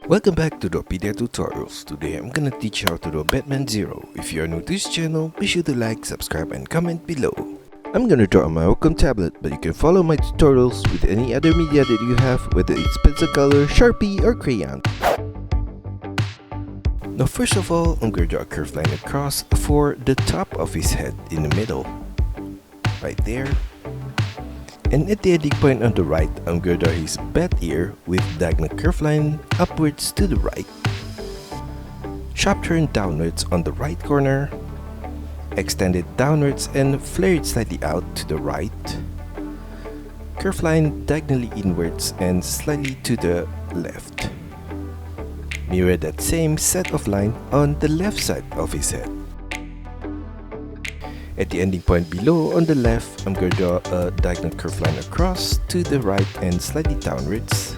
Welcome back to DRAWPEDIA tutorials. Today I'm gonna teach you how to draw Batman Zero. If you are new to this channel, be sure to like, subscribe and comment below. I'm gonna draw on my Wacom tablet, but you can follow my tutorials with any other media that you have, whether it's pencil color, Sharpie or crayon. Now first of all, I'm gonna draw a curved line across for the top of his head in the middle. Right there. And at the ending point on the right, I'm gonna draw his bat ear with diagonal curve line upwards to the right. Sharp turn downwards on the right corner. Extend it downwards and flare it slightly out to the right. Curve line diagonally inwards and slightly to the left. Mirror that same set of line on the left side of his head. At the ending point below on the left, I'm going to draw a diagonal curve line across to the right and slightly downwards.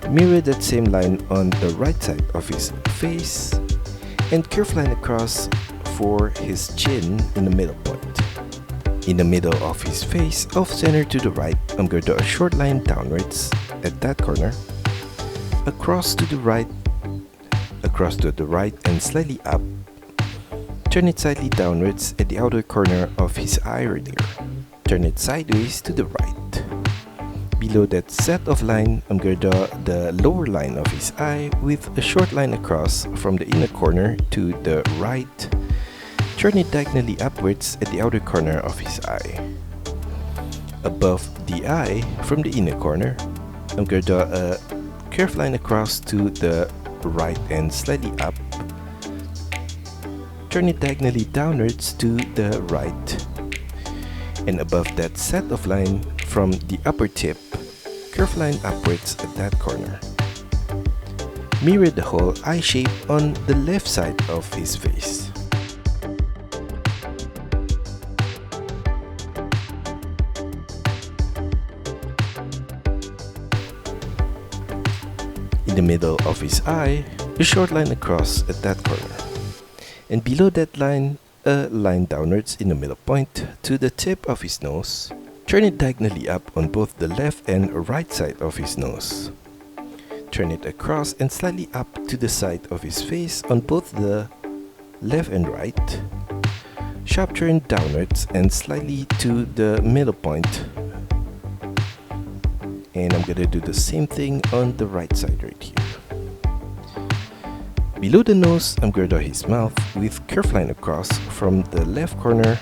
Mirror that same line on the right side of his face and curve line across for his chin in the middle point. In the middle of his face, off center to the right, I'm going to draw a short line downwards at that corner, across to the right and slightly up. Turn it slightly downwards at the outer corner of his eye right there. Turn it sideways to the right. Below that set of line, I'm going to draw the lower line of his eye with a short line across from the inner corner to the right. Turn it diagonally upwards at the outer corner of his eye. Above the eye, from the inner corner, I'm going to draw a curved line across to the right and slightly up. Turn it diagonally downwards to the right. And above that set of line from the upper tip, curve line upwards at that corner. Mirror the whole eye shape on the left side of his face. In the middle of his eye, a short line across at that corner. And below that line, a line downwards in the middle point to the tip of his nose. Turn it diagonally up on both the left and right side of his nose. Turn it across and slightly up to the side of his face on both the left and right. Sharp turn downwards and slightly to the middle point. And I'm gonna do the same thing on the right side right here. Below the nose, I'm going to draw his mouth with curve line across from the left corner,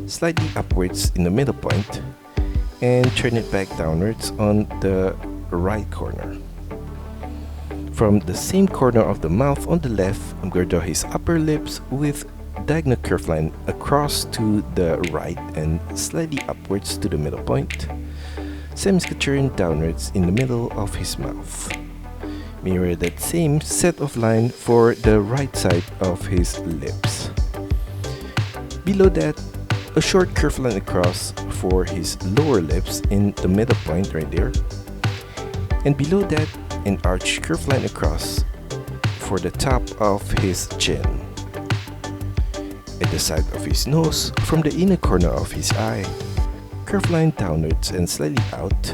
slightly upwards in the middle point, and turn it back downwards on the right corner. From the same corner of the mouth on the left, I'm going to draw his upper lips with diagonal curve line across to the right and slightly upwards to the middle point. Same is going to turn downwards in the middle of his mouth. Mirror that same set of line for the right side of his lips. Below that, a short curve line across for his lower lips in the middle point right there. And below that, an arched curve line across for the top of his chin. At the side of his nose, from the inner corner of his eye, curve line downwards and slightly out.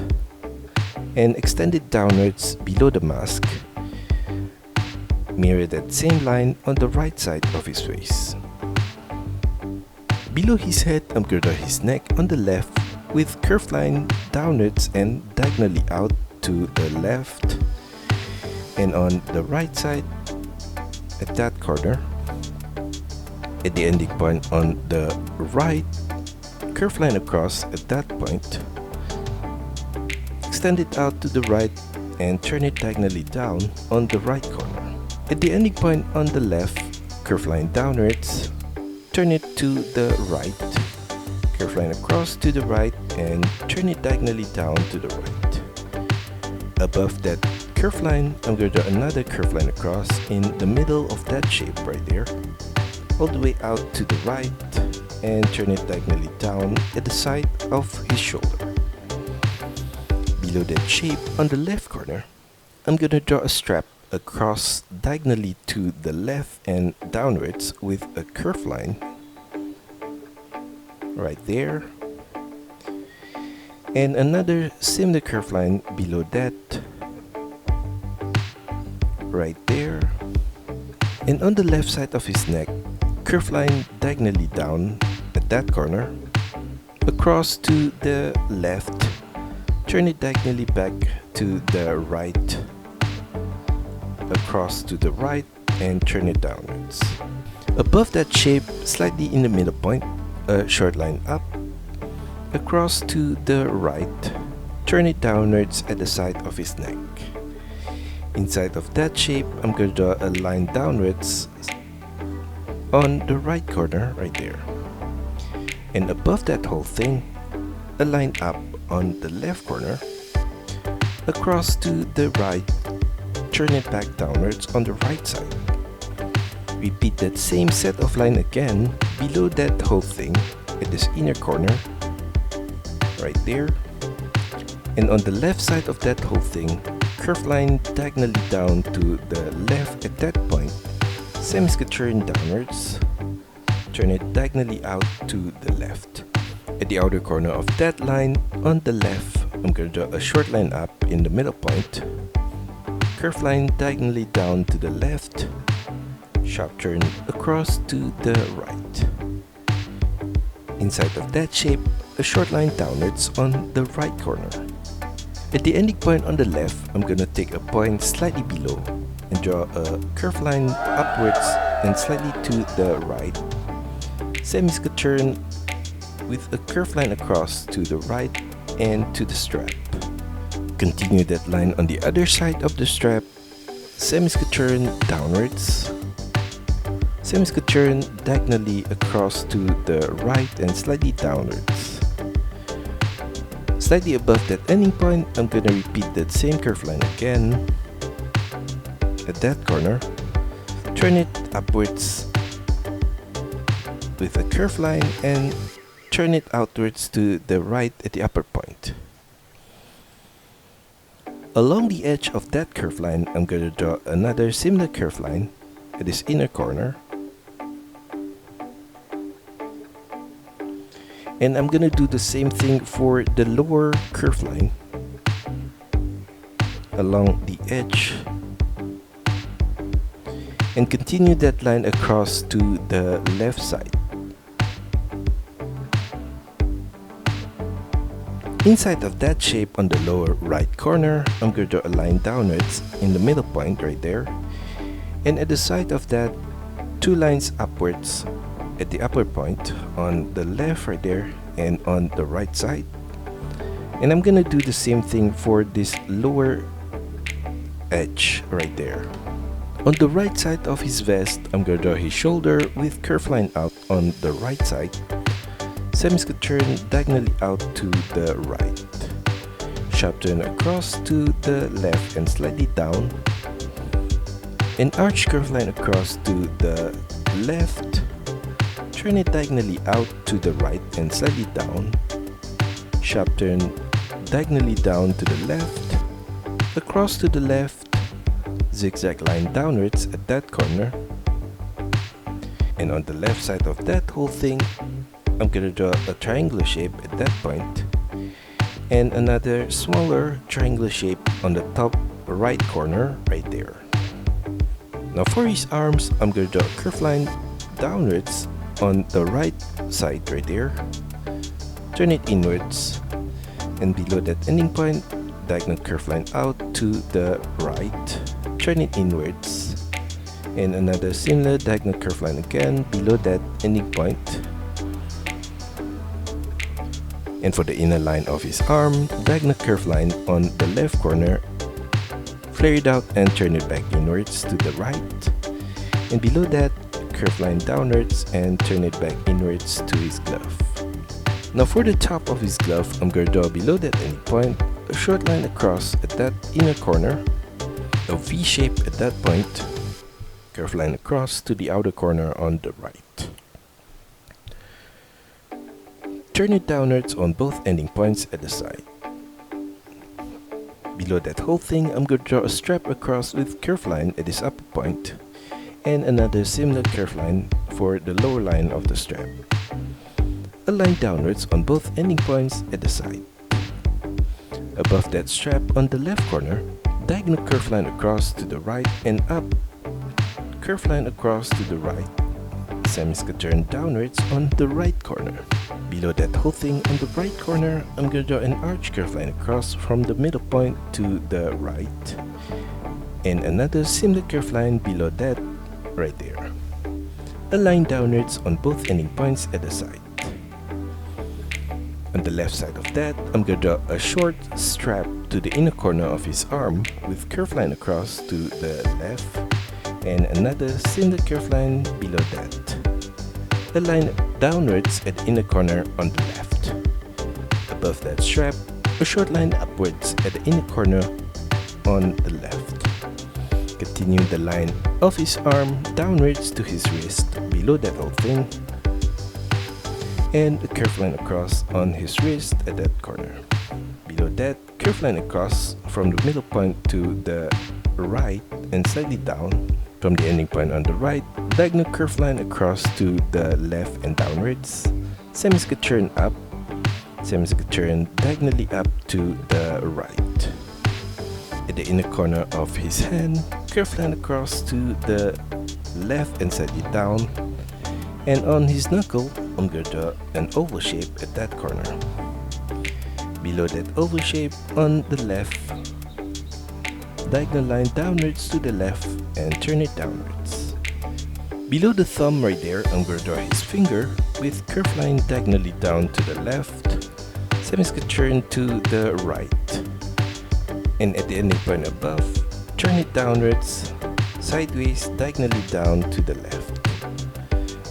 And extend it downwards below the mask. Mirror that same line on the right side of his face. Below his head, I'm going to draw his neck on the left with curved line downwards and diagonally out to the left. And on the right side, at that corner, at the ending point on the right, curved line across at that point. Extend it out to the right and turn it diagonally down on the right corner. At the ending point on the left, curve line downwards, turn it to the right, curve line across to the right and turn it diagonally down to the right. Above that curve line, I'm going to draw another curve line across in the middle of that shape right there, all the way out to the right and turn it diagonally down at the side of his shoulder. Below that shape on the left corner, I'm going to draw a strap across diagonally to the left and downwards with a curved line right there. And another similar curved line below that right there. And on the left side of his neck, curve line diagonally down at that corner, across to the left, turn it diagonally back to the right, across to the right, and turn it downwards. Above that shape, slightly in the middle point, a short line up, across to the right, turn it downwards at the side of his neck. Inside of that shape, I'm going to draw a line downwards on the right corner right there. And above that whole thing, a line up on the left corner, across to the right, turn it back downwards on the right side. Repeat that same set of line again below that whole thing at this inner corner right there. And on the left side of that whole thing, curve line diagonally down to the left at that point, semi-turn downwards, turn it diagonally out to the left. At the outer corner of that line on the left, I'm going to draw a short line up in the middle point, curve line diagonally down to the left, sharp turn across to the right. Inside of that shape, a short line downwards on the right corner. At the ending point on the left, I'm going to take a point slightly below and draw a curved line upwards and slightly to the right. Semi-turn with a curved line across to the right and to the strap. Continue that line on the other side of the strap. Semi-turn downwards. Semi-turn diagonally across to the right and slightly downwards. Slightly above that ending point, I'm going to repeat that same curve line again at that corner. Turn it upwards with a curve line and turn it outwards to the right at the upper point. Along the edge of that curve line, I'm going to draw another similar curve line at this inner corner. And I'm going to do the same thing for the lower curve line along the edge. And continue that line across to the left side. Inside of that shape on the lower right corner, I'm going to draw a line downwards in the middle point right there. And at the side of that, two lines upwards at the upper point on the left right there and on the right side. And I'm gonna do the same thing for this lower edge right there. On the right side of his vest, I'm gonna draw his shoulder with curve line out on the right side. Semi-turn diagonally out to the right. Sharp turn across to the left and slightly down. An arch curve line across to the left. Turn it diagonally out to the right and slightly down. Sharp turn diagonally down to the left, across to the left, zigzag line downwards at that corner. And on the left side of that whole thing, I'm going to draw a triangular shape at that point, and another smaller triangular shape on the top right corner right there. Now for his arms, I'm going to draw a curved line downwards on the right side right there. Turn it inwards, and below that ending point, diagonal curve line out to the right. Turn it inwards, and another similar diagonal curve line again below that ending point. And for the inner line of his arm, diagonal curve line on the left corner, flare it out and turn it back inwards to the right. And below that, curve line downwards and turn it back inwards to his glove. Now for the top of his glove, I'm going to draw below that ending point a short line across at that inner corner, a V shape at that point, curve line across to the outer corner on the right. Turn it downwards on both ending points at the side. Below that whole thing, I'm going to draw a strap across with curve line at this upper point, and another similar curve line for the lower line of the strap. A line downwards on both ending points at the side. Above that strap on the left corner, diagonal curve line across to the right and up, curve line across to the right, semi-turn downwards on the right corner. Below that whole thing on the right corner, I'm gonna draw an arch curve line across from the middle point to the right, and another similar curve line below that right there. A line downwards on both ending points at the side. On the left side of that, I'm gonna draw a short strap to the inner corner of his arm with curve line across to the left, and another similar curve line below that. A line downwards at the inner corner on the left. Above that strap, a short line upwards at the inner corner on the left. Continue the line of his arm downwards to his wrist below that whole thing, and a curve line across on his wrist at that corner. Below that, curve line across from the middle point to the right and slightly down. From the ending point on the right, diagonal curve line across to the left and downwards, semi-turn up, semi-turn diagonally up to the right. At the inner corner of his hand, curve line across to the left and slightly down, and on his knuckle, I'm going to draw an oval shape at that corner. Below that oval shape on the left, diagonal line downwards to the left and turn it downwards. Below the thumb right there, I'm going to draw his finger with curve line diagonally down to the left, semi-turn to the right. And at the ending point above, turn it downwards, sideways, diagonally down to the left.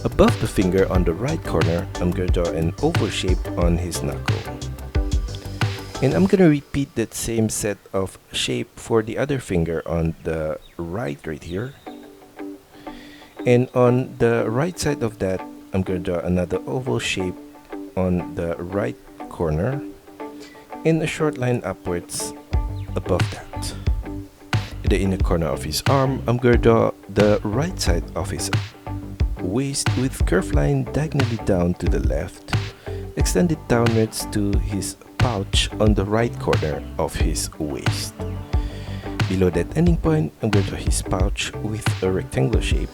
Above the finger on the right corner, I'm going to draw an oval shape on his knuckle. And I'm going to repeat that same set of shape for the other finger on the right here. And on the right side of that, I'm going to draw another oval shape on the right corner and a short line upwards above that. At the inner corner of his arm, I'm going to draw the right side of his waist with curve line diagonally down to the left, extended downwards to his pouch on the right corner of his waist. Below that ending point, I'm going to draw his pouch with a rectangular shape.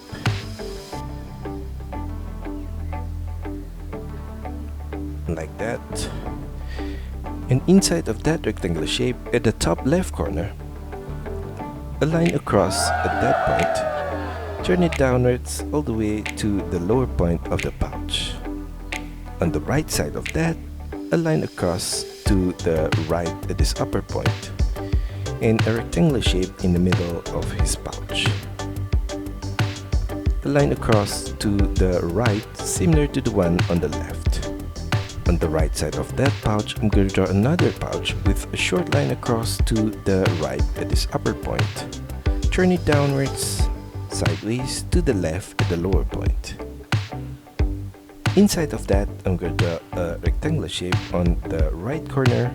Like that. And inside of that rectangular shape, at the top left corner, a line across at that point. Turn it downwards all the way to the lower point of the pouch. On the right side of that, a line across to the right at this upper point, and a rectangular shape in the middle of his pouch. A line across to the right similar to the one on the left. On the right side of that pouch, I'm going to draw another pouch with a short line across to the right at this upper point. Turn it downwards, sideways to the left at the lower point. Inside of that, I'm going to draw a rectangular shape on the right corner.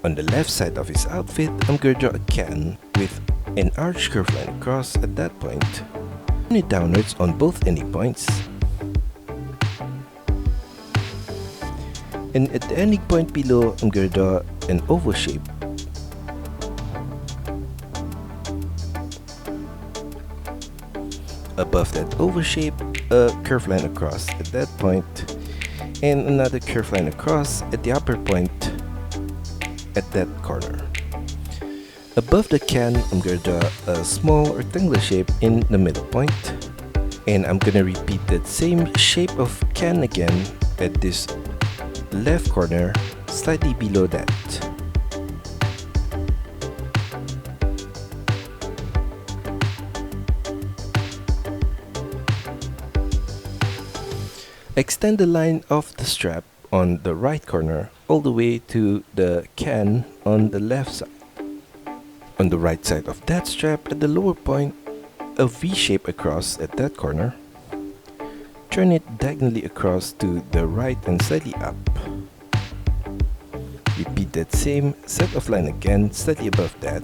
On the left side of his outfit, I'm going to draw a can with an arch curve line across at that point. Turn it downwards on both ending points. And at the ending point below, I'm going to draw an oval shape. Above that oval shape, a curve line across at that point, and another curve line across at the upper point at that corner. Above the can, I'm going to draw a small rectangular shape in the middle point, and I'm going to repeat that same shape of can again at this left corner, slightly below that. Extend the line of the strap on the right corner all the way to the can on the left side. On the right side of that strap at the lower point, a V shape across at that corner. Turn it diagonally across to the right and slightly up. Repeat that same set of line again, slightly above that.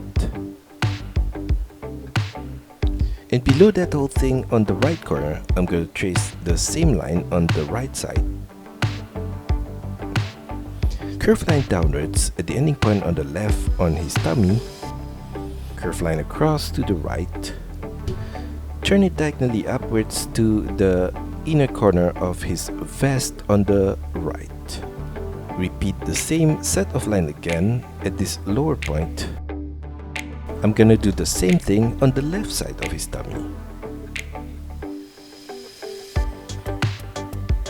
And below that whole thing on the right corner, I'm going to trace the same line on the right side. Curve line downwards at the ending point on the left on his tummy. curved line across to the right. Turn it diagonally upwards to the inner corner of his vest on the right. Repeat the same set of line again at this lower point. I'm gonna do the same thing on the left side of his tummy.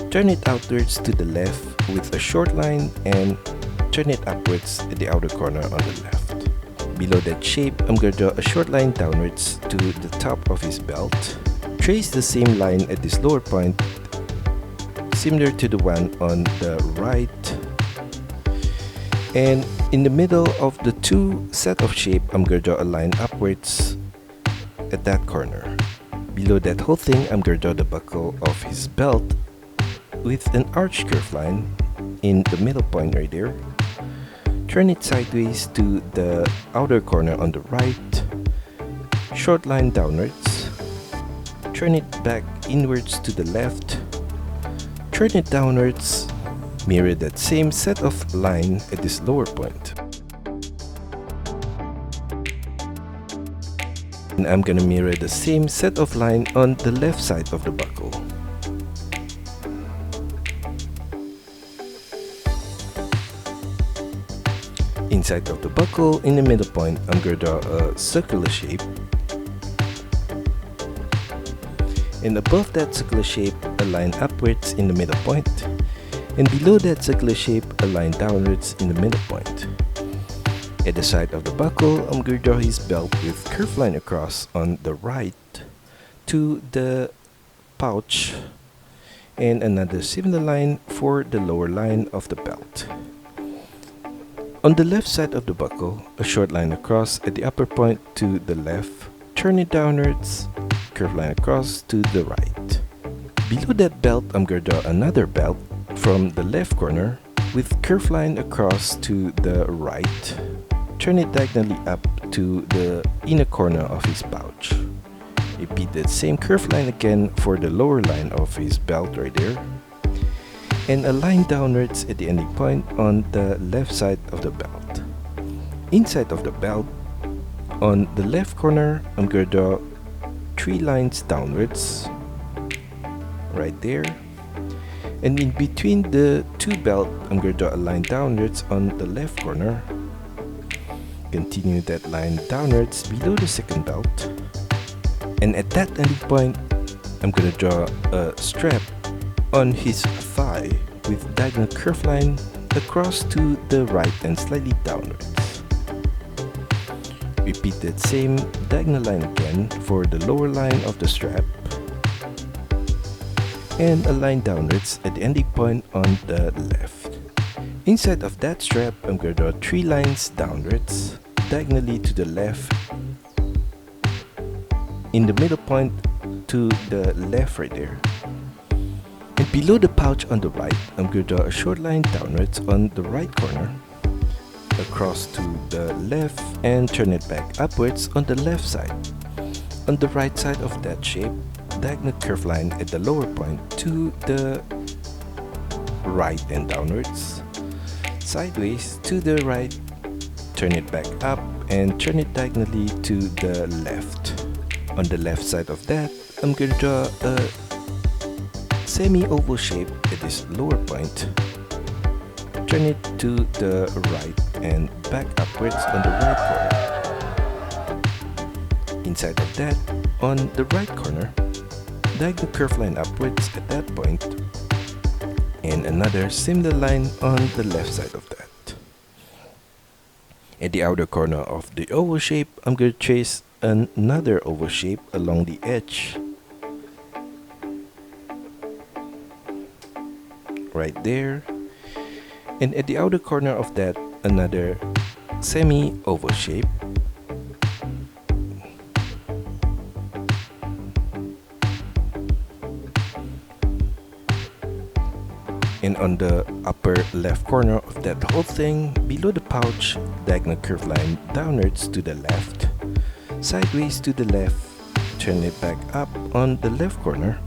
Turn it outwards to the left with a short line and turn it upwards at the outer corner on the left. Below that shape, I'm gonna draw a short line downwards to the top of his belt. Trace the same line at this lower point, similar to the one on the right. And in the middle of the two set of shape, I'm gonna draw a line upwards at that corner. Below that whole thing, I'm gonna draw the buckle of his belt with an arch curve line in the middle point right there. Turn it sideways to the outer corner on the right. Short line downwards. Turn it back inwards to the left. Turn it downwards. Mirror that same set of line at this lower point. And I'm gonna mirror the same set of line on the left side of the buckle. Inside of the buckle, in the middle point, I'm gonna draw a circular shape. And above that circular shape, a line upwards in the middle point. And below that circular shape, a line downwards in the middle point. At the side of the buckle, I'm going to draw his belt with curved line across on the right to the pouch, and another similar line for the lower line of the belt. On the left side of the buckle, a short line across at the upper point to the left, turn it downwards, curved line across to the right. Below that belt, I'm going to draw another belt from the left corner with curved line across to the right. Turn it diagonally up to the inner corner of his pouch. Repeat that same curved line again for the lower line of his belt right there. And a line downwards at the ending point on the left side of the belt. Inside of the belt, on the left corner, I'm going to draw 3 lines downwards right there. And in between the two belts, I'm going to draw a line downwards on the left corner. Continue that line downwards below the second belt. And at that ending point, I'm going to draw a strap on his thigh with diagonal curve line across to the right and slightly downwards. Repeat that same diagonal line again for the lower line of the strap. And a line downwards at the ending point on the left. Inside of that strap, I'm going to draw 3 lines downwards, diagonally to the left, in the middle point to the left right there. And below the pouch on the right, I'm going to draw a short line downwards on the right corner, across to the left, and turn it back upwards on the left side. On the right side of that shape, diagonal curve line at the lower point to the right and downwards, sideways to the right, turn it back up and turn it diagonally to the left. On the left side of that, I'm going to draw a semi-oval shape at this lower point, turn it to the right and back upwards on the right corner. Inside of that, on the right corner, diagonal curve line upwards at that point, and another similar line on the left side of that. At the outer corner of the oval shape, I'm going to trace another oval shape along the edge. Right there. And at the outer corner of that, another semi-oval shape. And on the upper left corner of that whole thing, below the pouch, diagonal curve line downwards to the left, sideways to the left, turn it back up on the left corner,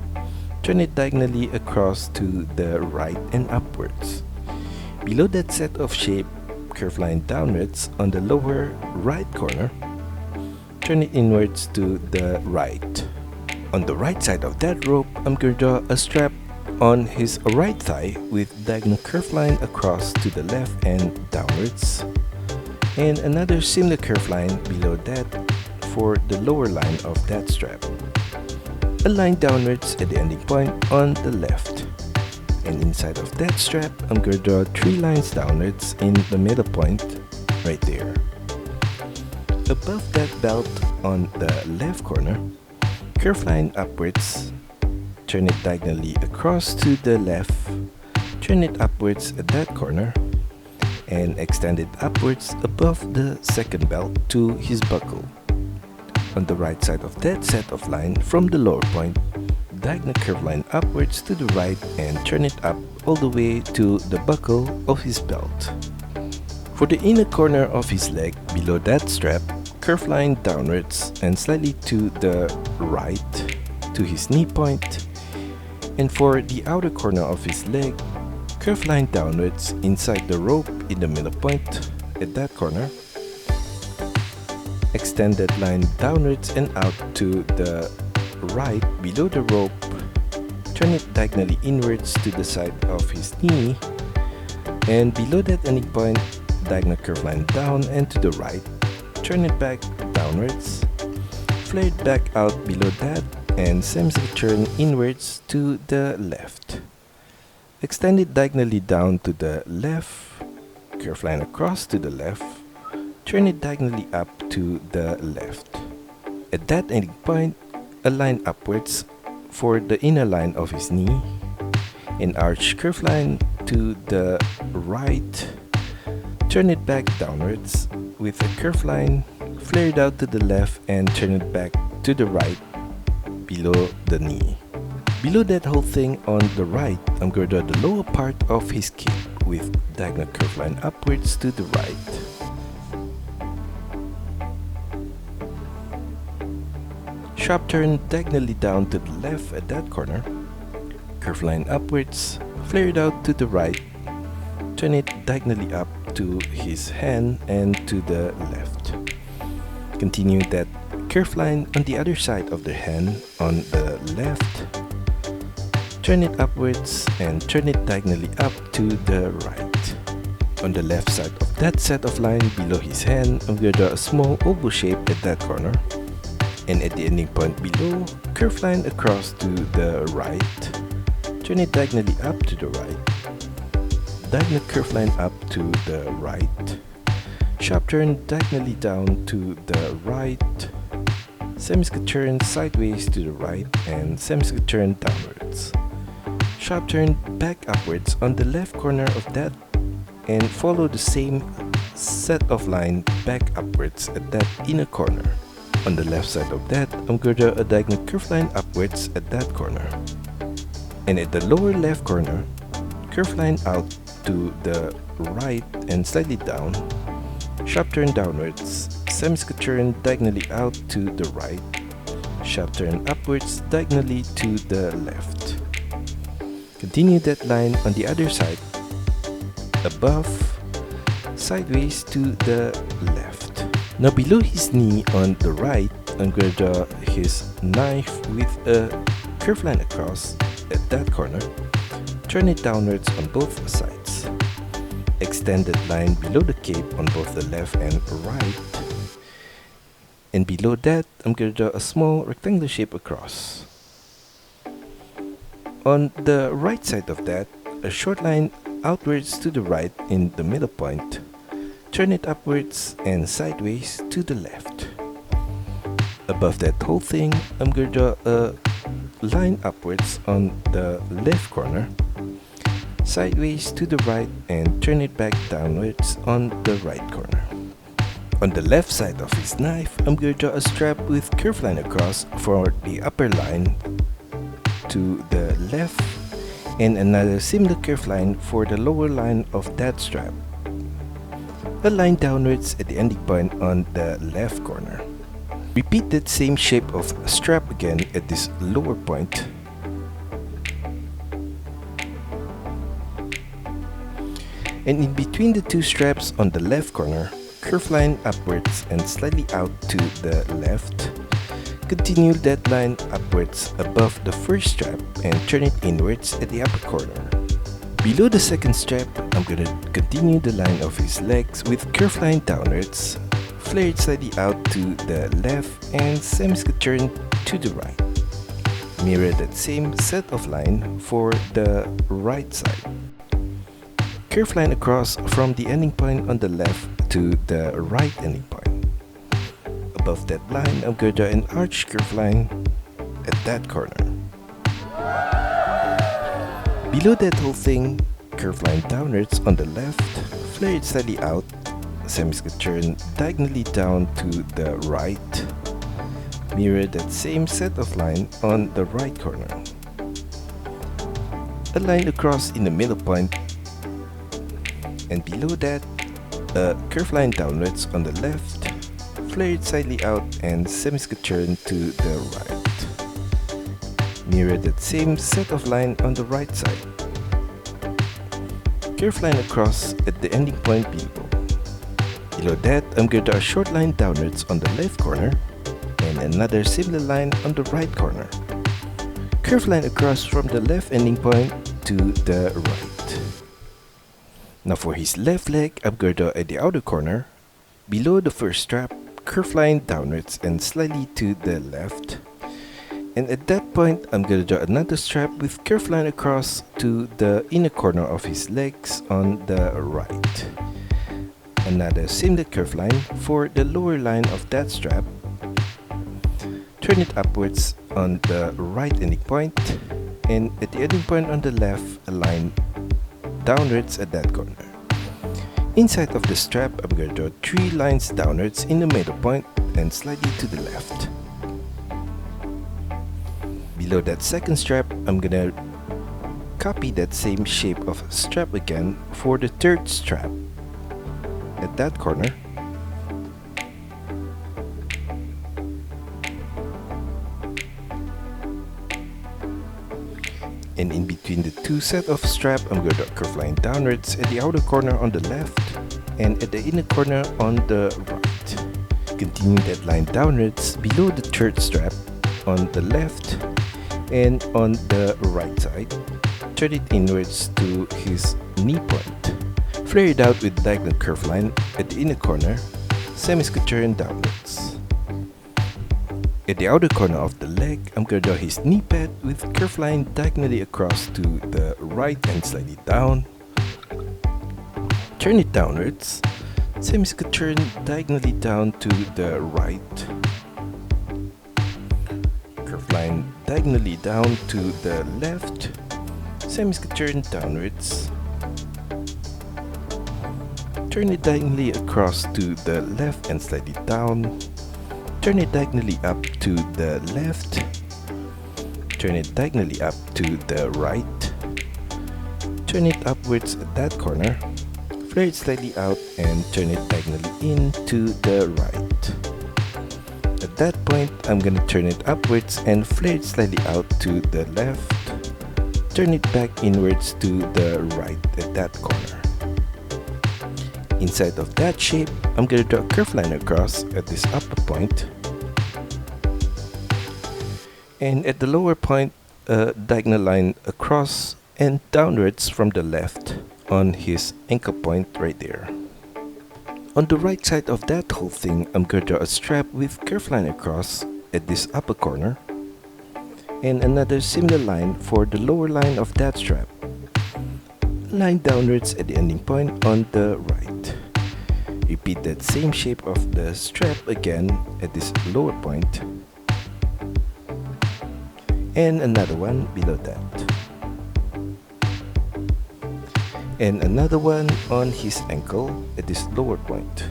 turn it diagonally across to the right and upwards. Below that set of shape, curve line downwards on the lower right corner, turn it inwards to the right. On the right side of that rope, I'm going to draw a strap on his right thigh with diagonal curved line across to the left and downwards, and another similar curved line below that for the lower line of that strap. A line downwards at the ending point on the left. And inside of that strap, I'm going to draw 3 lines downwards in the middle point right there. Above that belt on the left corner, curve line upwards, turn it diagonally across to the left, turn it upwards at that corner, and extend it upwards above the second belt to his buckle. On the right side of that set of line from the lower point, diagonal curve line upwards to the right and turn it up all the way to the buckle of his belt. For the inner corner of his leg below that strap, curve line downwards and slightly to the right to his knee point. And for the outer corner of his leg, curve line downwards inside the rope in the middle point at that corner. Extended line downwards and out to the right below the rope, turn it diagonally inwards to the side of his knee, and below that ending point, diagonal curve line down and to the right, turn it back downwards, flare it back out below that, and semicircular turn inwards to the left. Extend it diagonally down to the left, curve line across to the left, turn it diagonally up to the left. At that ending point, a line upwards for the inner line of his knee, an arch curve line to the right, turn it back downwards with a curve line, flare it out to the left and turn it back to the right below the knee. Below that whole thing on the right, I'm going to draw the lower part of his cape with diagonal curve line upwards to the right. Sharp turn diagonally down to the left at that corner, curve line upwards, flare it out to the right, turn it diagonally up to his hand and to the left. Continue that curve line on the other side of the hand on the left, turn it upwards and turn it diagonally up to the right. On the left side of that set of line below his hand, I'm going to draw a small oval shape at that corner. And at the ending point below, curve line across to the right, turn it diagonally up to the right, diagonal curve line up to the right, sharp turn diagonally down to the right, semicircular turn sideways to the right and semicircular turn downwards. Sharp turn back upwards on the left corner of that and follow the same set of line back upwards at that inner corner. On the left side of that, I'm going to draw a diagonal curve line upwards at that corner. And at the lower left corner, curve line out to the right and slightly down, sharp turn downwards, semicircular turn diagonally out to the right, sharp turn upwards diagonally to the left. Continue that line on the other side, above, sideways to the left. Now below his knee on the right, I'm going to draw his knife with a curve line across at that corner. Turn it downwards on both sides. Extended line below the cape on both the left and right. And below that, I'm going to draw a small rectangular shape across. On the right side of that, a short line outwards to the right in the middle point. Turn it upwards and sideways to the left. Above that whole thing, I'm going to draw a line upwards on the left corner, sideways to the right and turn it back downwards on the right corner. On the left side of his knife, I'm going to draw a strap with curve line across for the upper line to the left and another similar curve line for the lower line of that strap. A line downwards at the ending point on the left corner. Repeat that same shape of strap again at this lower point. And in between the two straps on the left corner, curve line upwards and slightly out to the left. Continue that line upwards above the first strap and turn it inwards at the upper corner. Below the second strap, I'm gonna continue the line of his legs with curve line downwards, flare it slightly out to the left and semi-turn to the right. Mirror that same set of line for the right side. Curve line across from the ending point on the left to the right ending point. Above that line, I'm gonna draw an arch curve line at that corner. Below that whole thing, curve line downwards on the left, flare it slightly out, semi-turn diagonally down to the right. Mirror that same set of line on the right corner. A line across in the middle point, and below that, a curve line downwards on the left, flare it slightly out and semi-turn to the right. Mirror that same set of line on the right side. Curve line across at the ending point below. Below that, I'm going to draw a short line downwards on the left corner and another similar line on the right corner. Curve line across from the left ending point to the right. Now for his left leg, I'm going to draw at the outer corner. Below the first strap, curve line downwards and slightly to the left. And at that point, I'm going to draw another strap with curve line across to the inner corner of his legs on the right. Another similar curve line for the lower line of that strap. Turn it upwards on the right ending point, and at the ending point on the left, a line downwards at that corner. Inside of the strap, I'm going to draw 3 lines downwards in the middle point and slightly to the left. Below that second strap, I'm gonna copy that same shape of strap again for the third strap at that corner. And in between the two set of strap, I'm going to draw a curve line downwards at the outer corner on the left and at the inner corner on the right. Continue that line downwards below the third strap on the left and on the right side. Turn it inwards to his knee point. Flare it out with diagonal curve line at the inner corner, semi-turn downwards. At the outer corner of the leg, I'm going to draw his knee pad with curve line diagonally across to the right and slightly down. Turn it downwards, semi-turn diagonally down to the right. Curve line diagonally down to the left, semi-turn downwards. Turn it diagonally across to the left and slightly down. Turn it diagonally up to the left. Turn it diagonally up to the right. Turn it upwards at that corner. Flare it slightly out and turn it diagonally in to the right. At that point, I'm going to turn it upwards and flare it slightly out to the left. Turn it back inwards to the right at that corner. Inside of that shape, I'm going to draw a curve line across at this upper point. And at the lower point, a diagonal line across and downwards from the left on his ankle point right there. On the right side of that whole thing, I'm going to draw a strap with curve line across at this upper corner. And another similar line for the lower line of that strap. Line downwards at the ending point on the right. Repeat that same shape of the strap again at this lower point. And another one below that. And another one on his ankle at this lower point.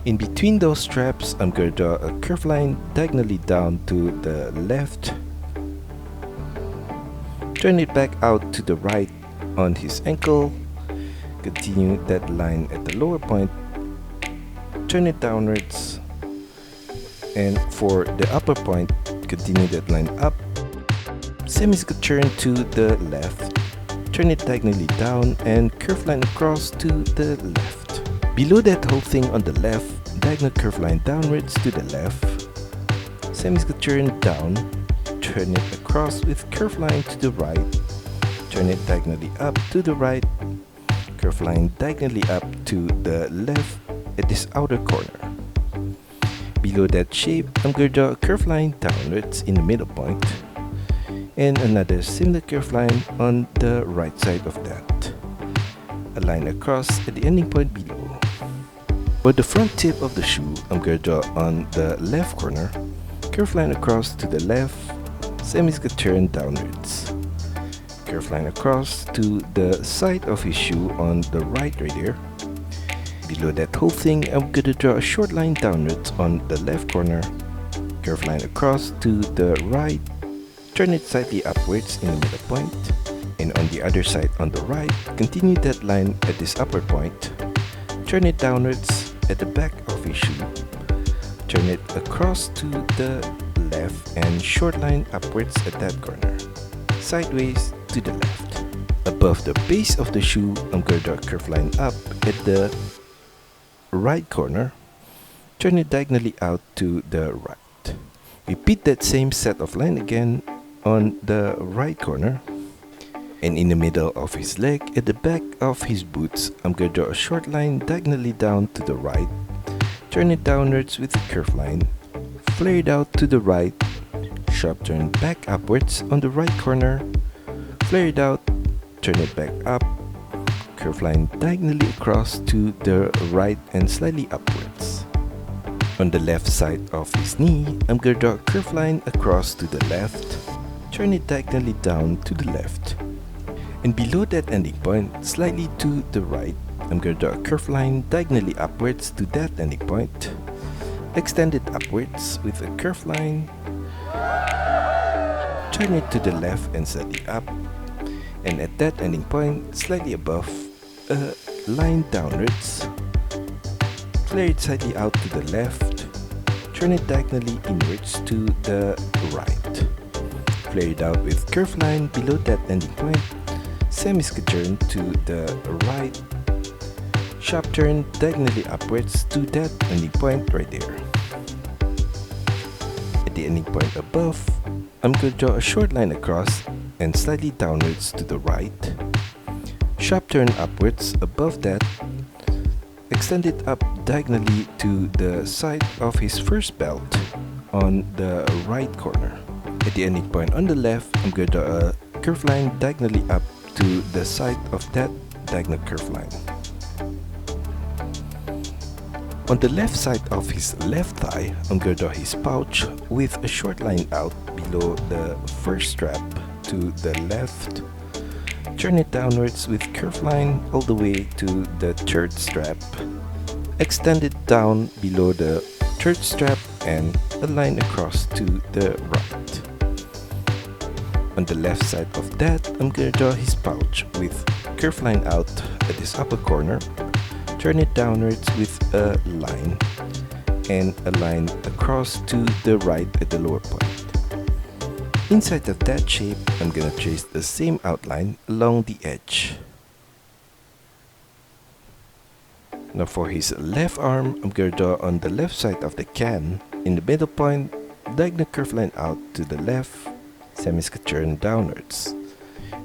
In between those straps, I'm going to draw a curve line diagonally down to the left. Turn it back out to the right on his ankle. Continue that line at the lower point. Turn it downwards. And for the upper point, continue that line up. Semi-turn to the left. Turn it diagonally down and curve line across to the left. Below that whole thing on the left, diagonal curve line downwards to the left. Same is going to turn down, turn it across with curve line to the right, turn it diagonally up to the right, curve line diagonally up to the left at this outer corner. Below that shape, I'm going to draw a curve line downwards in the middle point, and another similar curve line on the right side of that. A line across at the ending point below. For the front tip of the shoe, I'm going to draw on the left corner, curve line across to the left, same is going to turn downwards. Curve line across to the side of his shoe on the right here. Below that whole thing, I'm going to draw a short line downwards on the left corner, curve line across to the right, turn it slightly upwards in the middle point, and on the other side on the right, continue that line at this upper point, turn it downwards at the back of his shoe, turn it across to the left and short line upwards at that corner, sideways to the left. Above the base of the shoe, I'm going to draw a curve line up at the right corner, turn it diagonally out to the right. Repeat that same set of line again on the right corner, and in the middle of his leg at the back of his boots, I'm going to draw a short line diagonally down to the right, turn it downwards with a curve line, flare it out to the right, sharp turn back upwards on the right corner, flare it out, turn it back up, curve line diagonally across to the right and slightly upwards. On the left side of his knee, I'm going to draw a curve line across to the left, turn it diagonally down to the left. And below that ending point, slightly to the right, I'm going to draw a curve line diagonally upwards to that ending point, extend it upwards with a curve line, turn it to the left and slightly up, and at that ending point, slightly above, a line downwards, flare it slightly out to the left, turn it diagonally inwards to the right, flare it out with curve line below that ending point, semi-turn to the right, sharp turn diagonally upwards to that ending point right there. At the ending point above, I'm going to draw a short line across and slightly downwards to the right, sharp turn upwards above that, extend it up diagonally to the side of his first belt on the right corner. At the ending point on the left, I'm going to draw a curve line diagonally up to the side of that diagonal curve line. On the left side of his left thigh, I'm going to draw his pouch with a short line out below the first strap to the left, turn it downwards with curve line all the way to the third strap, extend it down below the third strap and a line across to the right. On the left side of that, I'm going to draw his pouch with curve line out at this upper corner, turn it downwards with a line and a line across to the right at the lower point. Inside of that shape, I'm going to trace the same outline along the edge. Now for his left arm, I'm going to draw on the left side of the can, in the middle point, diagonal curve line out to the left, semi-turn downwards.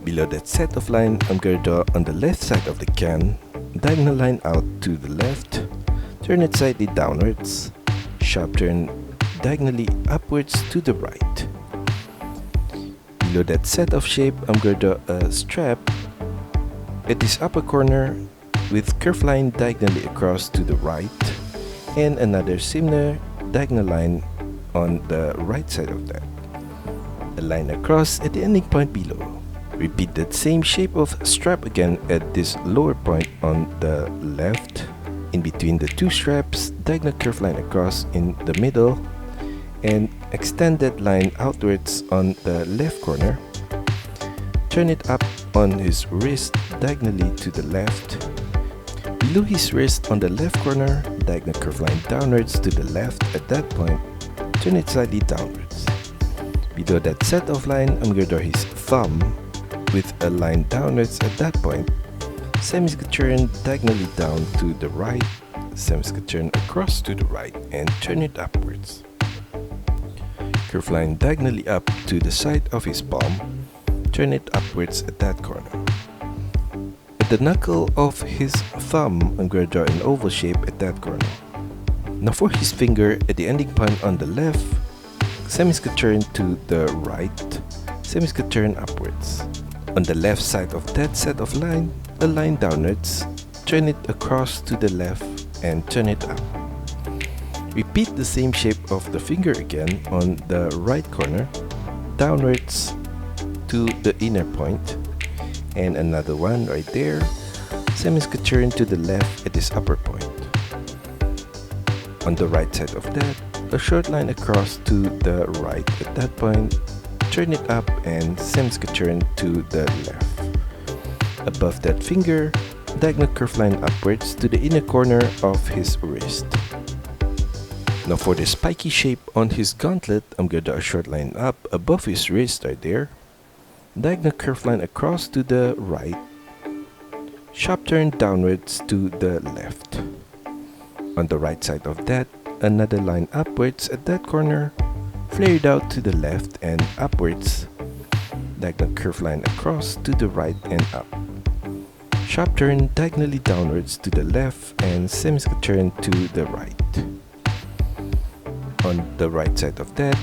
Below that set of line, I'm going to draw on the left side of the can, diagonal line out to the left, turn it slightly downwards, sharp turn diagonally upwards to the right. Below that set of shape, I'm going to draw a strap at this upper corner with curve line diagonally across to the right and another similar diagonal line on the right side of that. A line across at the ending point below. Repeat that same shape of strap again at this lower point on the left. In between the two straps, diagonal curve line across in the middle and extend that line outwards on the left corner. Turn it up on his wrist diagonally to the left. Below his wrist on the left corner, diagonal curve line downwards to the left at that point. Turn it slightly downwards. Below that set of line, I'm going to draw his thumb with a line downwards at that point. Semi-turn diagonally down to the right, semi-turn across to the right and turn it upwards. Curve line diagonally up to the side of his palm, turn it upwards at that corner. At the knuckle of his thumb, I'm going to draw an oval shape at that corner. Now for his finger, at the ending point on the left, semi-turn to the right, semi-turn upwards. On the left side of that set of line, a line downwards, turn it across to the left and turn it up. Repeat the same shape of the finger again on the right corner, downwards to the inner point, and another one right there, semi-turn to the left at this upper point. On the right side of that, a short line across to the right at that point, turn it up and semi-turn to the left. Above that finger, diagonal curve line upwards to the inner corner of his wrist. Now for the spiky shape on his gauntlet, I'm going to draw a short line up above his wrist right there. Diagonal curve line across to the right. Sharp turn downwards to the left. On the right side of that, another line upwards at that corner, flared out to the left and upwards. Diagonal curve line across to the right and up. Sharp turn diagonally downwards to the left and semi-turn to the right. On the right side of that,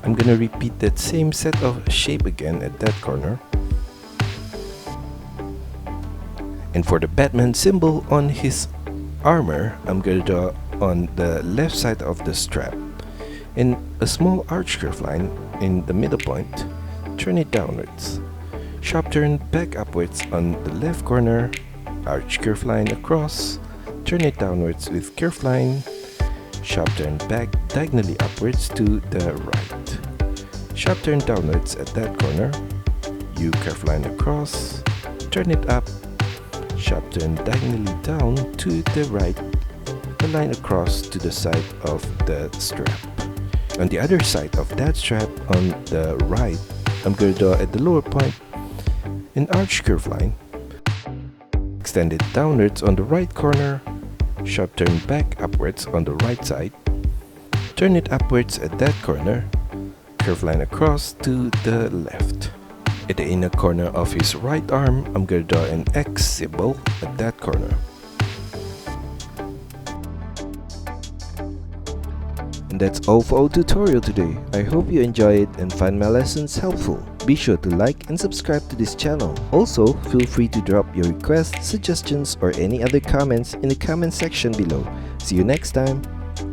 I'm gonna repeat that same set of shape again at that corner. And for the Batman symbol on his armor, I'm gonna draw on the left side of the strap in a small arch curve line in the middle point, turn it downwards. Sharp turn back upwards on the left corner, arch curve line across, turn it downwards with curve line, sharp turn back diagonally upwards to the right. Sharp turn downwards at that corner, U curve line across, turn it up, sharp turn diagonally down to the right, a line across to the side of the strap. On the other side of that strap on the right, I'm going to draw at the lower point an arch curve line, extend it downwards on the right corner, sharp turn back upwards on the right side, turn it upwards at that corner, curve line across to the left. At the inner corner of his right arm, I'm going to draw an X symbol at that corner. And that's all for our tutorial today. I hope you enjoy it and find my lessons helpful. Be sure to like and subscribe to this channel. Also, feel free to drop your requests, suggestions, or any other comments in the comment section below. See you next time!